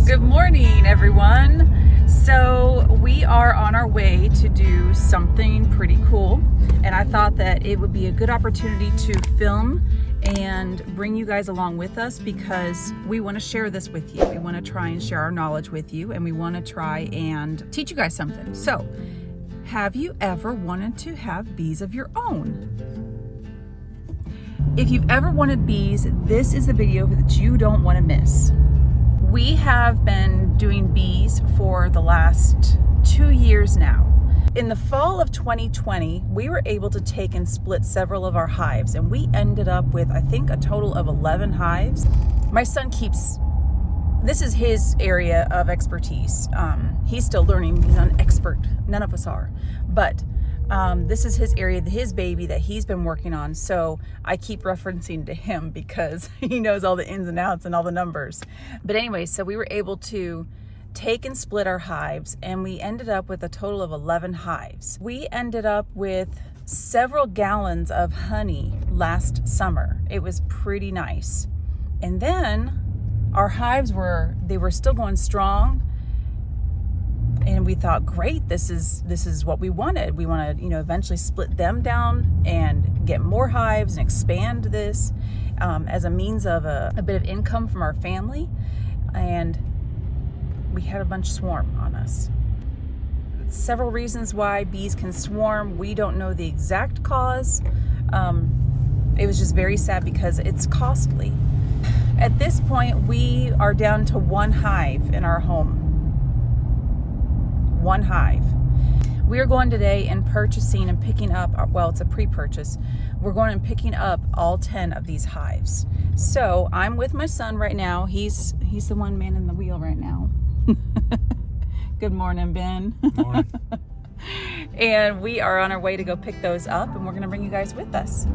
Good morning, everyone. So we are on our way to do something pretty cool, and I thought that it would be a good opportunity to film and bring you guys along with us because we want to share this with you. We want to try and share our knowledge with you, and we want to try and teach you guys something. So, have you ever wanted to have bees of your own? If you've ever wanted bees, this is a video that you don't want to miss. We have been doing bees for the last 2 years now. In the fall of 2020, we were able to take and split several of our hives, and we ended up with, I think, a total of 11 hives. My son this is his area of expertise. He's still learning. He's not an expert. None of us are. But this is his area, his baby that he's been working on. So I keep referencing to him because he knows all the ins and outs and all the numbers. But anyway, so we were able to take and split our hives, and we ended up with a total of 11 hives. We ended up with several gallons of honey last summer. It was pretty nice. And then our hives were still going strong. And we thought, great, this is what we wanted. We want to, eventually split them down and get more hives and expand this as a means of a bit of income from our family. And we had a bunch swarm on us. Several reasons why bees can swarm. We don't know the exact cause. It was just very sad because it's costly. At this point, we are down to one hive in our home. One hive. We are going today and purchasing and picking up, well, it's a pre-purchase. We're going and picking up all 10 of these hives. So I'm with my son right now. He's the one manning the wheel right now. Good morning, Ben. Good morning. And we are on our way to go pick those up, and we're going to bring you guys with us.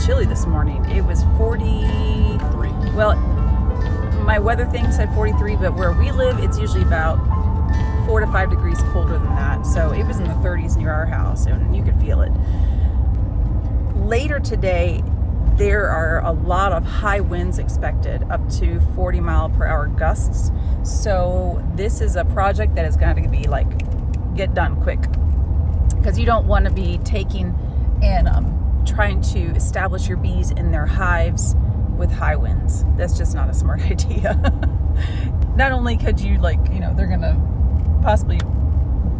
Chilly this morning. It was 43. Well, my weather thing said 43, but where we live, it's usually about 4 to 5 degrees colder than that. So it was in the 30s near our house, and you could feel it. Later today, there are a lot of high winds expected, up to 40 mile per hour gusts. So this is a project that is going to be get done quick, because you don't want to be taking and trying to establish your bees in their hives with high winds. That's just not a smart idea. Not only could you they're gonna possibly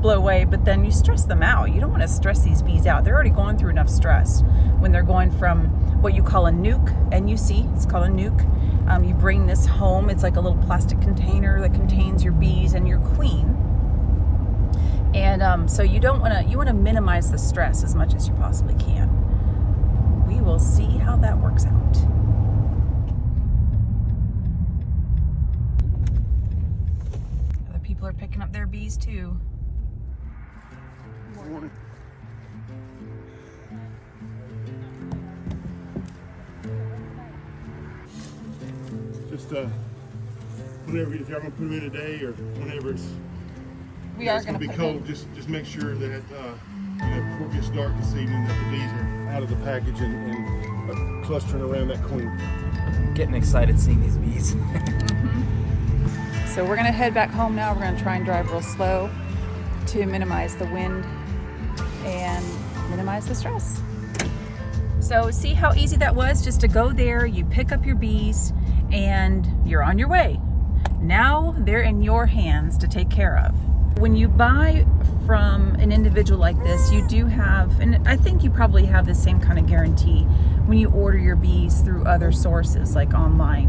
blow away, but then you stress them out. You don't want to stress these bees out. They're already going through enough stress when they're going from what you call a nuke, N-U-C, it's called a nuke. You bring this home. It's like a little plastic container that contains your bees and your queen. And so you want to minimize the stress as much as you possibly can. We will see how that works out. Other people are picking up their bees too. Good morning. Just whenever, if y'all gonna put them in today or whenever it's gonna be cold, just make sure that before it gets dark this evening that the bees are out of the package and clustering around that queen. Getting excited seeing these bees. So we're gonna head back home now. We're gonna try and drive real slow to minimize the wind and minimize the stress. So see how easy that was, just to go there, you pick up your bees, and you're on your way. Now they're in your hands to take care of. When you buy from an individual like this, you do have, and I think you probably have the same kind of guarantee when you order your bees through other sources like online.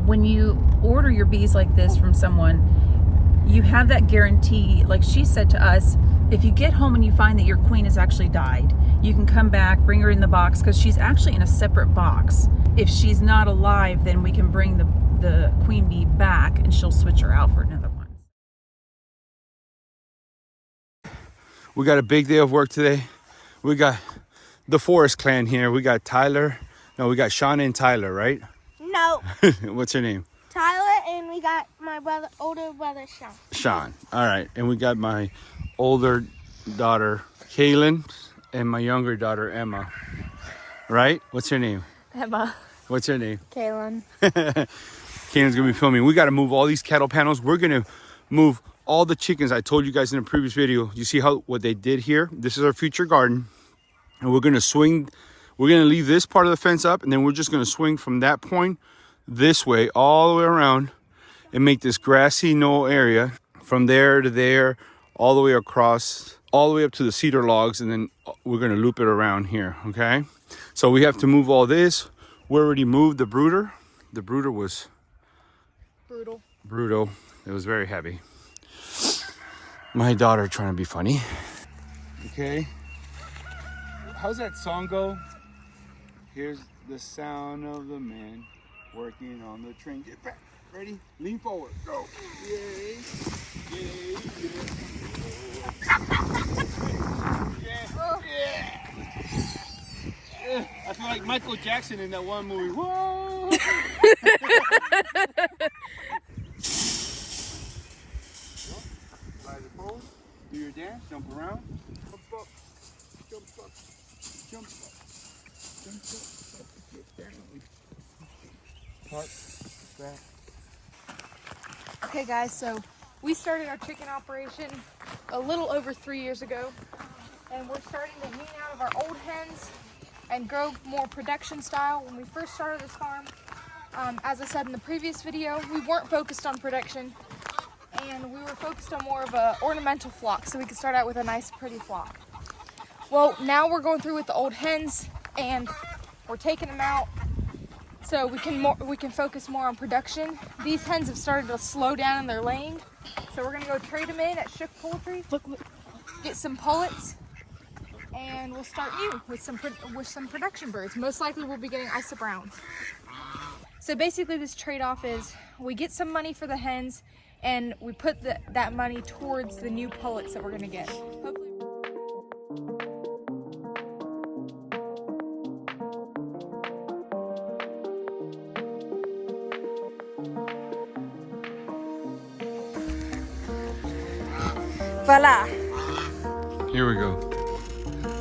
When you order your bees like this from someone, you have that guarantee. Like she said to us, if you get home and you find that your queen has actually died, you can come back, bring her in the box, because she's actually in a separate box. If she's not alive, then we can bring the queen bee back and she'll switch her out for another one. We got a big day of work today. We got the Forest Clan here. We got Sean and Tyler, right? No. What's your name? Tyler, and we got my older brother, Sean. Sean. All right. And we got my older daughter, Kaylin and my younger daughter, Emma. Right? What's your name? Emma. What's your name? Kaylin. Kaylin's gonna be filming. We gotta move all these cattle panels. We're gonna move all the chickens. I told you guys in the previous video. You see what they did here? This is our future garden. And we're gonna swing, we're gonna leave this part of the fence up, and then we're just gonna swing from that point this way, all the way around, and make this grassy knoll area from there to there, all the way across, all the way up to the cedar logs, and then we're gonna loop it around here, okay? So we have to move all this. We already moved the brooder. The brooder was brutal. It was very heavy. My daughter trying to be funny. Okay. How's that song go? Here's the sound of the man working on the train. Get back. Ready? Lean forward. Go. Yay. Yay. Yeah. I feel like Michael Jackson in that one movie. Whoa. Slide it forward. Do your dance. Jump around. Jump up. Jump up. Jump up. Jump up. Get down. Park. Back. Okay guys, so we started our chicken operation a little over 3 years ago, and we're starting to wean out of our old hens and grow more production style. When we first started this farm, as I said in the previous video, we weren't focused on production, and we were focused on more of a ornamental flock, so we could start out with a nice pretty flock. Well, now we're going through with the old hens, and we're taking them out so we can focus more on production. These hens have started to slow down in their laying, so we're gonna go trade them in at Shook Poultry, get some pullets, and we'll start new with some production birds. Most likely we'll be getting Isa Browns. So basically this trade-off is we get some money for the hens, and we put that money towards the new pullets that we're gonna get. Hopefully. Voila. Here we go.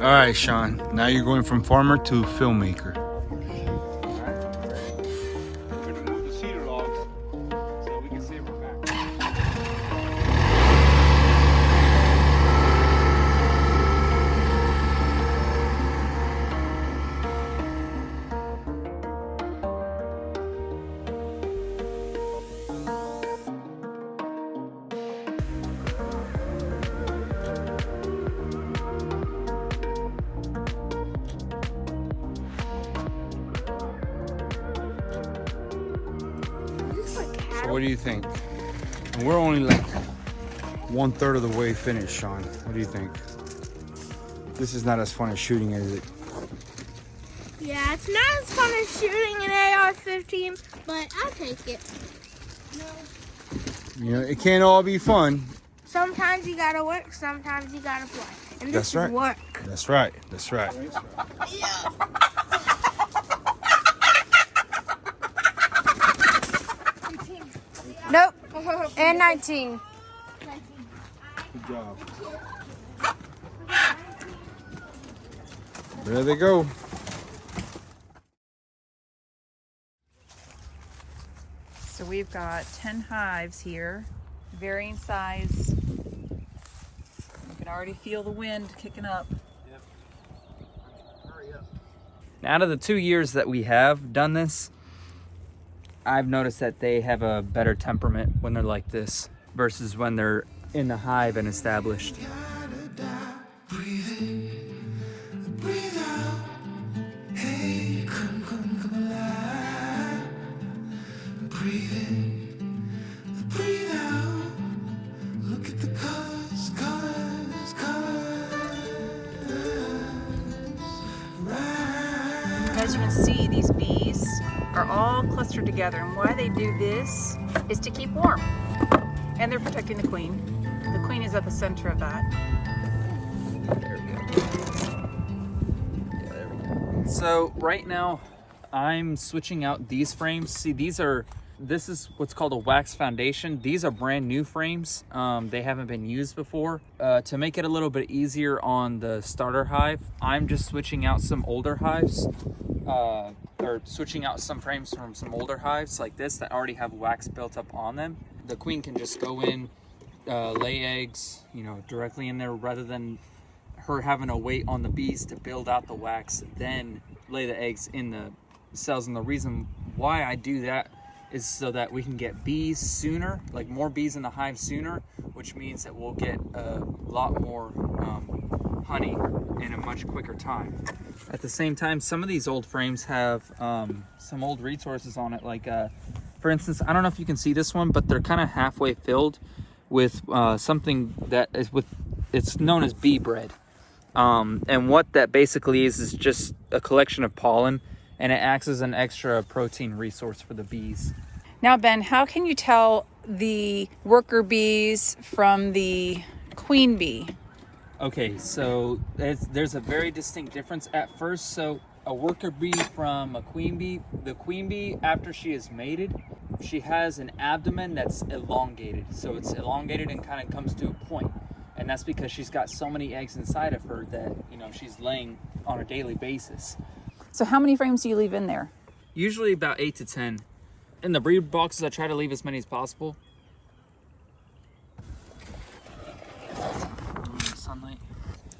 All right, Sean. Now you're going from farmer to filmmaker. We're gonna move the cedar logs so we can save our back. So what do you think? And we're only like 1/3 of the way finished, Sean. What do you think? This is not as fun as shooting, is it? Yeah, it's not as fun as shooting an AR-15, but I'll take it. You know, it can't all be fun. Sometimes you gotta work, sometimes you gotta play. And That's this right. is work. That's right. That's right. Nope. And 19. Good job. There they go. So we've got 10 hives here, varying size. You can already feel the wind kicking up. Out of the 2 years that we have done this, I've noticed that they have a better temperament when they're like this versus when they're in the hive and established. As you can see, these bees are all clustered together, and why they do this is to keep warm. And they're protecting the queen. The queen is at the center of that. There we go. Yeah, there we go. So right now, I'm switching out these frames. See, these are this is what's called a wax foundation. These are brand new frames. They haven't been used before. To make it a little bit easier on the starter hive, I'm just switching out some older hives, or switching out some frames from some older hives like this that already have wax built up on them. The queen can just go in, lay eggs, you know, directly in there, rather than her having to wait on the bees to build out the wax, then lay the eggs in the cells. And the reason why I do that is so that we can get bees sooner, like more bees in the hive sooner, which means that we'll get a lot more honey in a much quicker time. At the same time, some of these old frames have some old resources on it, like for instance, I don't know if you can see this one, but they're kind of halfway filled with something that is it's known as bee bread. And what that basically is just a collection of pollen, and it acts as an extra protein resource for the bees. Now, Ben, how can you tell the worker bees from the queen bee? Okay, so there's a very distinct difference at first. So a worker bee from a queen bee, the queen bee, after she is mated, she has an abdomen that's elongated. So it's elongated and kind of comes to a point. And that's because she's got so many eggs inside of her that, you know, she's laying on a daily basis. So how many frames do you leave in there? Usually about 8 to 10. In the breed boxes, I try to leave as many as possible. Sunlight.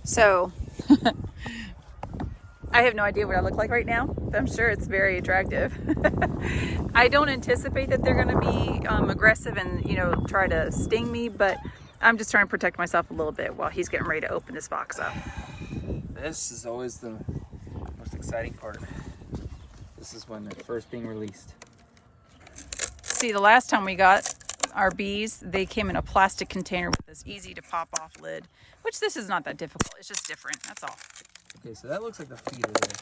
So, I have no idea what I look like right now, but I'm sure it's very attractive. I don't anticipate that they're going to be aggressive and, you know, try to sting me, but I'm just trying to protect myself a little bit while he's getting ready to open this box up. This is always the most exciting part. This is when they're first being released. See, the last time we got our bees, they came in a plastic container with this easy to pop off lid, which this is not that difficult. It's just different, that's all. Okay, so that looks like the feeder there.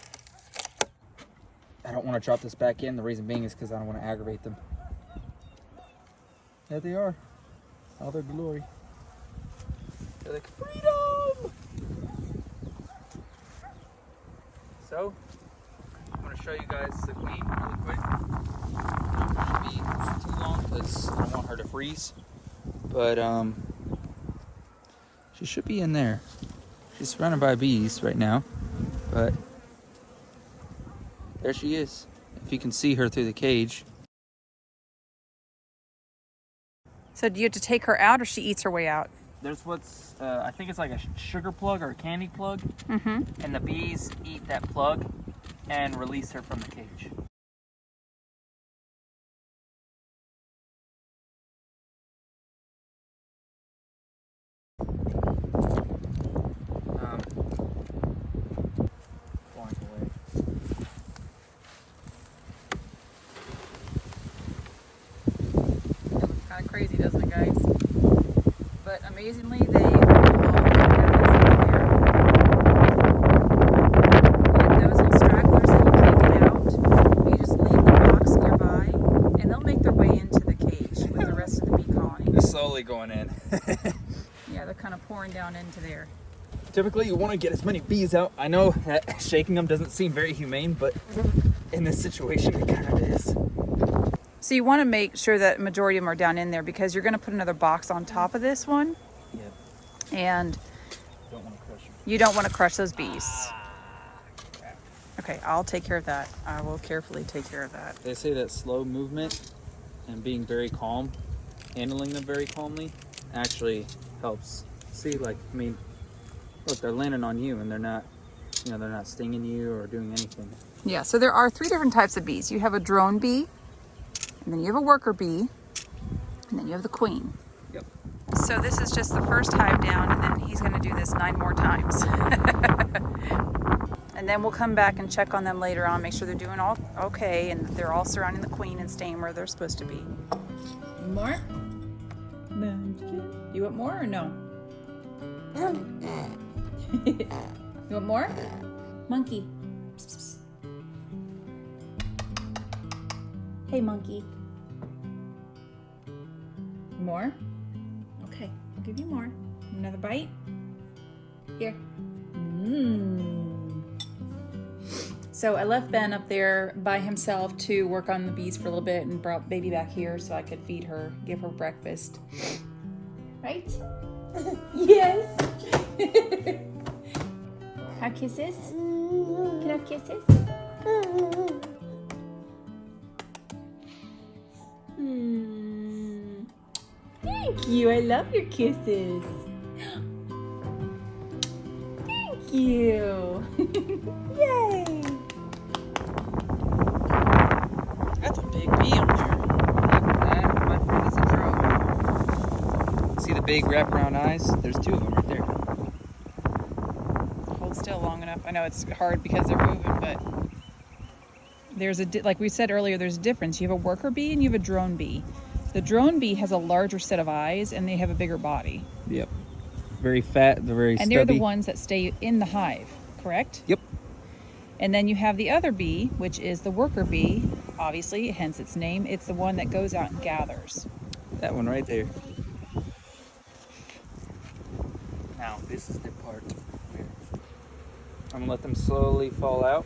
I don't want to drop this back in. The reason being is because I don't want to aggravate them. There they are. All their glory. They're like, freedom! So, I'm going to show you guys the queen really quick. It shouldn't be too long because I don't want her to freeze. But, she should be in there. She's surrounded by bees right now, but there she is. If you can see her through the cage. So do you have to take her out or she eats her way out? There's what's, I think it's like a sugar plug or a candy plug. Mm-hmm. And the bees eat that plug and release her from the cage. Flying away. It looks kind of crazy, doesn't it, guys? But amazingly, they all there. And those little stragglers that you can't get out, you just leave the box nearby, and they'll make their way into the cage with the rest of the bee colony. They're slowly going in. Yeah, they're kind of pouring down into there. Typically, you want to get as many bees out. I know that shaking them doesn't seem very humane, but in this situation, it kind of is. So you want to make sure that majority of them are down in there because you're going to put another box on top of this one. Yep. And Don't want to crush them. you don't want to crush those bees. Okay, I'll take care of that. I will carefully take care of that. They say that slow movement and being very calm, handling them very calmly, actually helps. See, like, I mean, look, they're landing on you and they're not, you know, they're not stinging you or doing anything. Yeah, so there are 3 different types of bees. You have a drone bee, and then you have a worker bee, and then you have the queen. Yep. So this is just the first hive down, and then he's going to do this 9 more times. And then we'll come back and check on them later on, make sure they're doing all okay, and that they're all surrounding the queen and staying where they're supposed to be. More? You want more or no? You want more? Monkey. Hey, monkey. More? Okay, I'll give you more. Another bite? Here. So I left Ben up there by himself to work on the bees for a little bit and brought baby back here so I could feed her, give her breakfast. Right? Yes. Have kisses? Can I have kisses? Thank you. I love your kisses. Thank you. Yay. That's a big bee on there. My friend is a drone. See the big wraparound eyes? There's 2 of them right there. Hold still long enough. I know it's hard because they're moving, but there's like we said earlier, there's a difference. You have a worker bee and you have a drone bee. The drone bee has a larger set of eyes and they have a bigger body. Yep. Very fat, they're very And stubby. they're the ones that stay in the hive, correct? Yep. And then you have the other bee, which is the worker bee, obviously, hence its name. It's the one that goes out and gathers. That one right there. Now, this is the part where I'm gonna let them slowly fall out.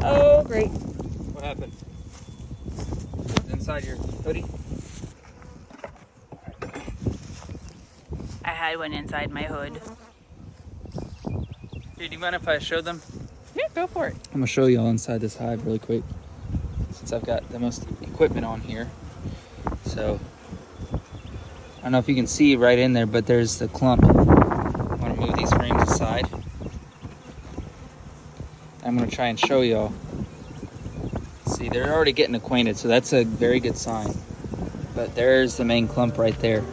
Oh, great. What happened? Inside your hoodie? I had one inside my hood. Dude, do you mind if I show them? Yeah, go for it. I'm gonna show y'all inside this hive really quick, since I've got the most equipment on here. So, I don't know if you can see right in there, but there's the clump. I'm gonna move these frames aside. I'm gonna try and show y'all. See, they're already getting acquainted, so that's a very good sign. But there's the main clump right there.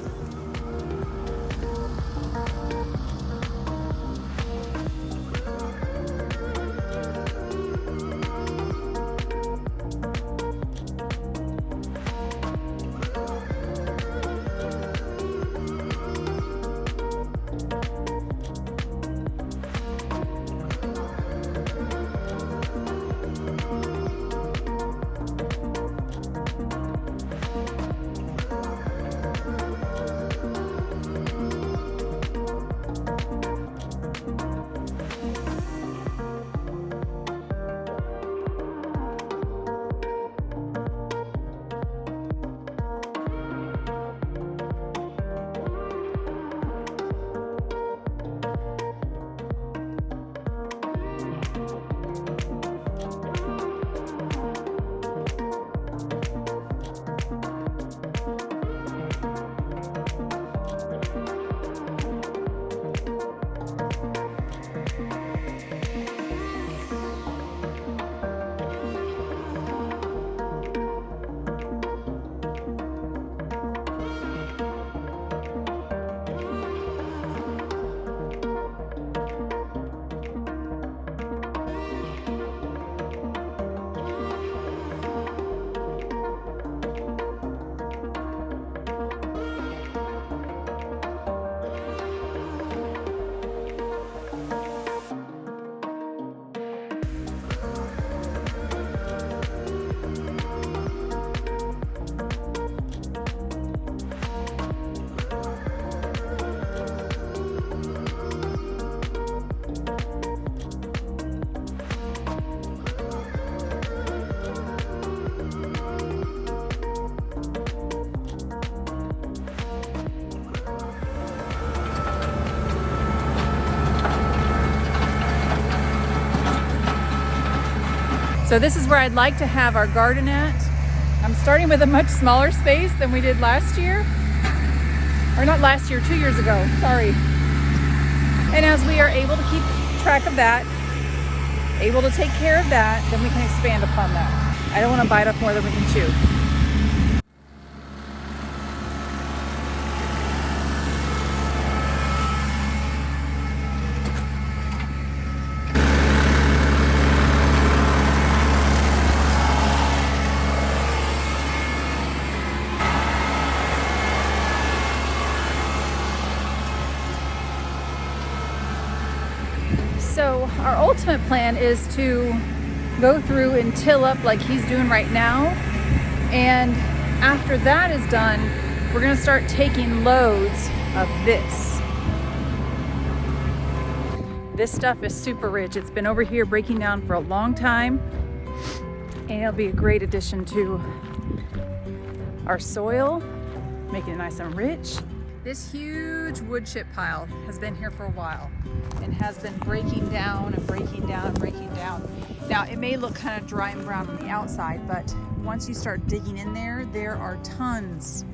So this is where I'd like to have our garden at. I'm starting with a much smaller space than we did last year. Or not last year, 2 years ago, sorry. And as we are able to keep track of that, able to take care of that, then we can expand upon that. I don't want to bite off more than we can chew. So our ultimate plan is to go through and till up like he's doing right now. And after that is done, we're gonna start taking loads of this. This stuff is super rich. It's been over here breaking down for a long time, and it'll be a great addition to our soil, making it nice and rich. This huge wood chip pile has been here for a while and has been breaking down and breaking down and breaking down. Now, it may look kind of dry and brown on the outside, but once you start digging in there, there are tons,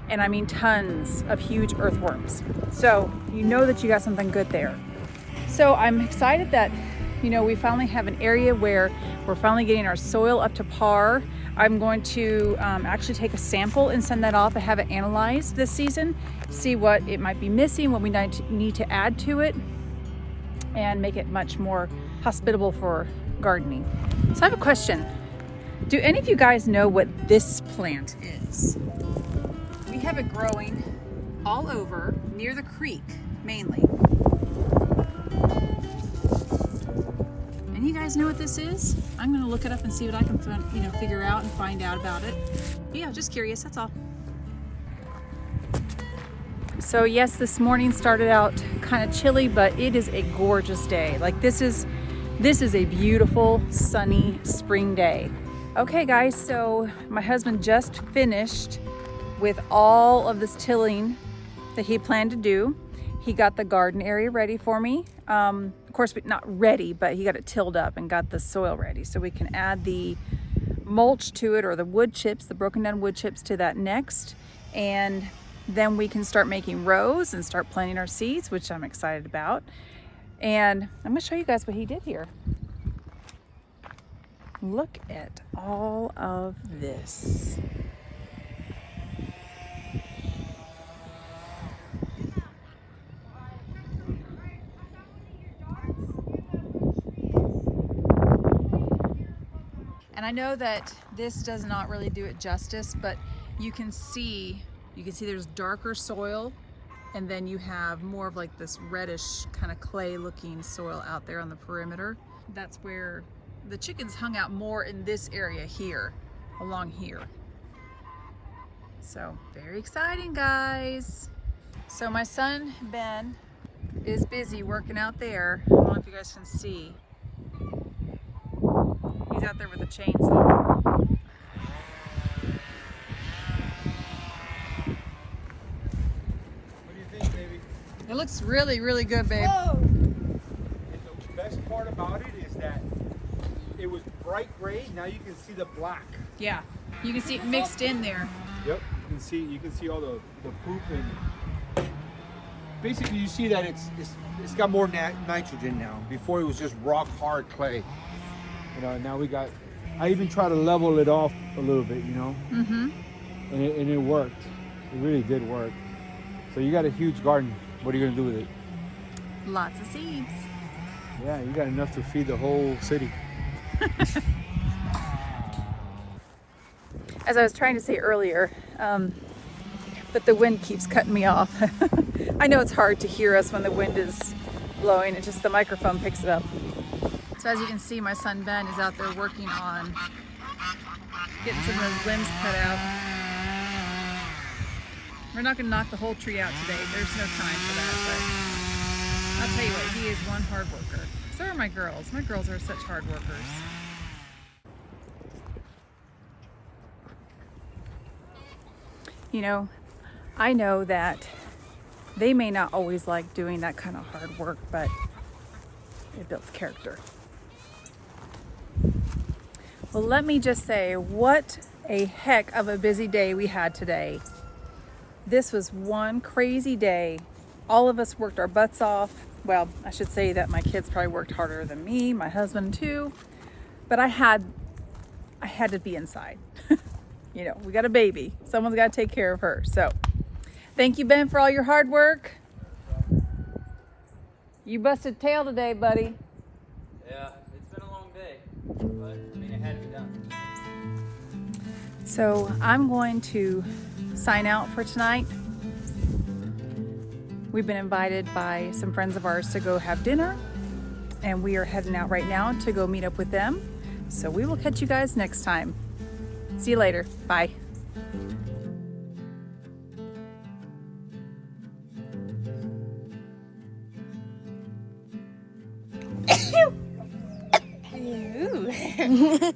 and I mean tons, of huge earthworms. So you know that you got something good there. So I'm excited that, you know, we finally have an area where we're finally getting our soil up to par. I'm going to actually take a sample and send that off and have it analyzed this season, see what it might be missing, what we need to add to it, and make it much more hospitable for gardening. So I have a question. Do any of you guys know what this plant is? We have it growing all over near the creek, mainly. Any of you guys know what this is? I'm gonna look it up and see what I can figure out and find out about it. But yeah, just curious, that's all. So yes, this morning started out kind of chilly, but it is a gorgeous day. Like this is a beautiful, sunny spring day. Okay guys, so my husband just finished with all of this tilling that he planned to do. He got the garden area ready for me. Of course, not ready, but he got it tilled up and got the soil ready so we can add the mulch to it, or the wood chips, the broken down wood chips, to that next. And then we can start making rows and start planting our seeds, which I'm excited about. And I'm gonna show you guys what he did here. Look at all of this. And I know that this does not really do it justice, but you can see there's darker soil, and then you have more of like this reddish kind of clay looking soil out there on the perimeter. That's where the chickens hung out more, in this area here, along here. So very exciting, guys. So my son Ben is busy working out there. I don't know if you guys can see. He's out there with a chainsaw. What do you think, baby? It looks really, really good, babe. Whoa. And the best part about it is that it was bright gray. Now you can see the black. Yeah, you can see it mixed in there. Yep, you can see all the poop, and basically you see that it's got more nitrogen now. Before it was just rock hard clay. You know, now I even try to level it off a little bit, you know. Mm-hmm. And it worked. It really did work. So you got a huge garden. What are you gonna do with it? Lots of seeds. Yeah, you got enough to feed the whole city. As I was trying to say earlier, but the wind keeps cutting me off. I know it's hard to hear us when the wind is blowing. It's just the microphone picks it up. So as you can see, my son Ben is out there working on getting some of those limbs cut out. We're not going to knock the whole tree out today. There's no time for that, but I'll tell you what, he is one hard worker. So are my girls. My girls are such hard workers. You know, I know that they may not always like doing that kind of hard work, but it builds character. Well, let me just say, what a heck of a busy day we had today. This was one crazy day. All of us worked our butts off. Well, I should say that my kids probably worked harder than me, my husband too, but I had to be inside. You know, we got a baby. Someone's got to take care of her. So thank you, Ben, for all your hard work. You busted tail today, buddy. Yeah, it's been a long day, but I mean, it had to be done. So I'm going to sign out for tonight. We've been invited by some friends of ours to go have dinner, and we are heading out right now to go meet up with them. So we will catch you guys next time. See you later. Bye. Ooh.